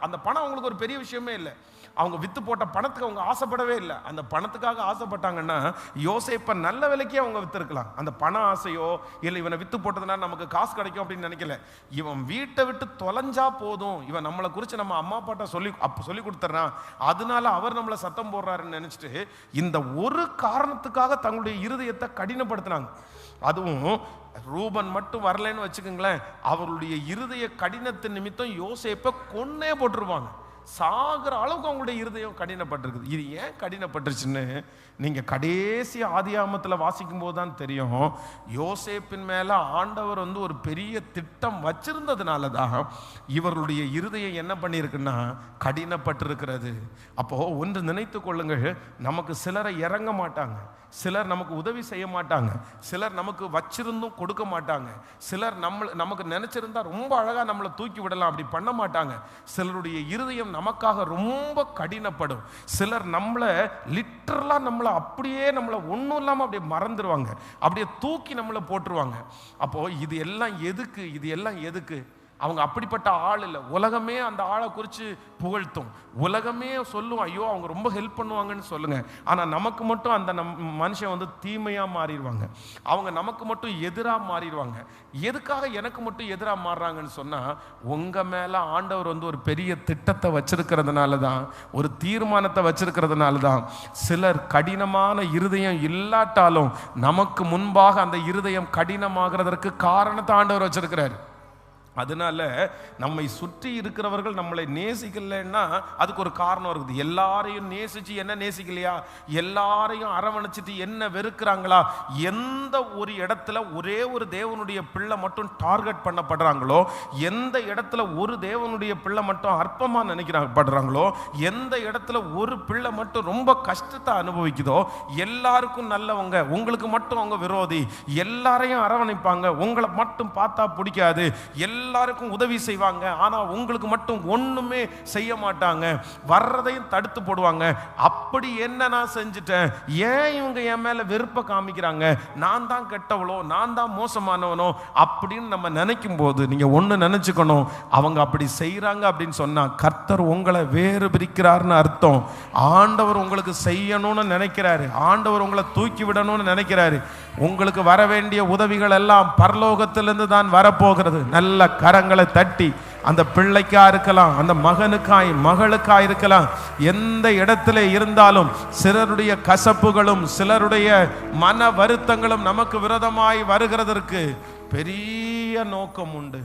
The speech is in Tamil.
அந்த பணம் அவங்களுக்கு ஒரு பெரிய விஷயமே இல்லை. அவங்க வித்து போட்ட பணத்துக்கு அவங்க ஆசைப்படவே இல்லை. அந்த பணத்துக்காக ஆசைப்பட்டாங்கன்னா யோசேப்பை நல்ல விலைக்கே அவங்க வித்துருக்கலாம். அந்த பண ஆசையோ இல்லை இவனை வித்து போட்டதுனால நமக்கு காசு கிடைக்கும் அப்படின்னு நினைக்கல. இவன் வீட்டை விட்டு தொலைஞ்சா போதும், இவன் நம்மளை குறித்து நம்ம அம்மா அப்பாட்ட சொல்லி கொடுத்துறான், அதனால அவர் நம்மளை சத்தம் போடுறாருன்னு நினைச்சிட்டு இந்த ஒரு காரணத்துக்காக தங்களுடைய இருதயத்தை கடினப்படுத்தினாங்க. அதுவும் ரூபன் மட்டும் வரலன்னு வச்சுக்கோங்களேன், அவருடைய இருதய கடினத்தின் நிமித்தம் யோசேப்பை கொன்னே போட்டுருவாங்க. சாகிற அளவுக்கு அவங்களுடைய இருதயம் கடினப்பட்டிருக்குது. இது ஏன் கடினப்பட்டுருச்சுன்னு நீங்க கடைசி ஆதியாகமத்தில் வாசிக்கும் போது தான் தெரியும். யோசேப்பின் மேல ஆண்டவர் ஒரு பெரிய திட்டம் வச்சிருந்ததுனால தான் இவர்களுடைய இருதயம் என்ன பண்ணியிருக்குன்னா கடினப்பட்டிருக்கிறது. அப்போ ஒன்று நினைத்து கொள்ளுங்கள், நமக்கு சிலரை இறங்க மாட்டாங்க, சிலர் நமக்கு உதவி செய்ய மாட்டாங்க, சிலர் நமக்கு வச்சிருந்தும் கொடுக்க மாட்டாங்க, சிலர் நமக்கு நினைச்சிருந்தா ரொம்ப அழகா நம்மளை தூக்கி விடலாம், அப்படி பண்ண மாட்டாங்க. சிலருடைய இருதயம் நமக்காக ரொம்ப கடினப்படும். சிலர் நம்மளை லிட்டரலா அப்படியே நம்மளை ஒன்றும் இல்லாமல் அப்படியே மறந்துடுவாங்க, அப்படியே தூக்கி நம்மளை போட்டுருவாங்க. அப்போ இது எல்லாம் எதுக்கு? அவங்க அப்படிப்பட்ட ஆள் இல்லை. உலகமே அந்த ஆளை குறித்து புகழ்த்தும், உலகமே சொல்லும் ஐயோ அவங்க ரொம்ப ஹெல்ப் பண்ணுவாங்கன்னு சொல்லுங்க. ஆனால் நமக்கு மட்டும் அந்த மனுஷன் தீமையாக மாறிடுவாங்க, அவங்க நமக்கு மட்டும் எதிராக மாறிடுவாங்க. எதுக்காக எனக்கு மட்டும் எதிராக மாறுறாங்கன்னு சொன்னால், உங்கள் மேலே ஆண்டவர் ஒரு பெரிய திட்டத்தை வச்சிருக்கிறதுனால தான், ஒரு தீர்மானத்தை வச்சிருக்கிறதுனால தான். சிலர் கடினமான இருதயம் இல்லாட்டாலும் நமக்கு முன்பாக அந்த இருதயம் கடினமாகிறதற்கு காரணத்தை ஆண்டவர் வச்சிருக்கிறார். அதனால நம்மை சுற்றி இருக்கிறவர்கள் நம்மளை நேசிக்கலைன்னா அதுக்கு ஒரு காரணம் இருக்குது. எல்லாரையும் நேசிச்சு என்ன நேசிக்கலையா, எல்லாரையும் அரவணைச்சிட்டு என்ன வெறுக்கிறாங்களா, எந்த ஒரு இடத்துல ஒரே ஒரு தேவனுடைய பிள்ளை மட்டும் டார்கெட் பண்ணப்படுறாங்களோ, எந்த இடத்துல ஒரு தேவனுடைய பிள்ளை மட்டும் அற்பமா நினைக்கிறாங்களோ, எந்த இடத்துல ஒரு பிள்ளை மட்டும் ரொம்ப கஷ்டத்தை அனுபவிக்குதோ, எல்லாருக்கும் நல்லவங்க, உங்களுக்கு மட்டும் அவங்க விரோதி, எல்லாரையும் அரவணைப்பாங்க, உங்களை மட்டும் பார்த்தா பிடிக்காது, எல்லாருக்கும் உதவி செய்வாங்க, ஆனா உங்களுக்கு மட்டும் ஒண்ணுமே செய்ய மாட்டாங்க, வர்றதையும் தடுத்து போடுவாங்க. அப்படி என்ன நான் செஞ்சுட்டேன், ஏன் இவங்க என் மேல வெறுப்பை காமிக்கிறாங்க, நான் தான் கெட்டவளோ, நான் தான் மோசமானவனோ அப்படின்னு நம்ம நினைக்கும் போது நீங்க ஒண்ணு நினைச்சுக்கணும், அவங்க அப்படி செய்யறாங்க அப்படின்னு சொன்னா கர்த்தர் உங்களை வேறு பிரிக்கிறார்னு அர்த்தம். ஆண்டவர் உங்களுக்கு செய்யணும்னு நினைக்கிறாரு, ஆண்டவர் உங்களை தூக்கி விடணும்னு நினைக்கிறாரு. உங்களுக்கு வர வேண்டிய உதவிகள் எல்லாம் பரலோகத்திலிருந்து தான் வரப்போகிறது. நல்ல கரங்களை தட்டி அந்த பிள்ளைக்கா இருக்கலாம், அந்த மகனுக்காய் மகளுக்காய் இருக்கலாம், எந்த இடத்துல இருந்தாலும் சிலருடைய கசப்புகளும் சிலருடைய மன வருத்தங்களும் நமக்கு விரோதமாய் வருகிறதற்கு பெரிய நோக்கம் உண்டு.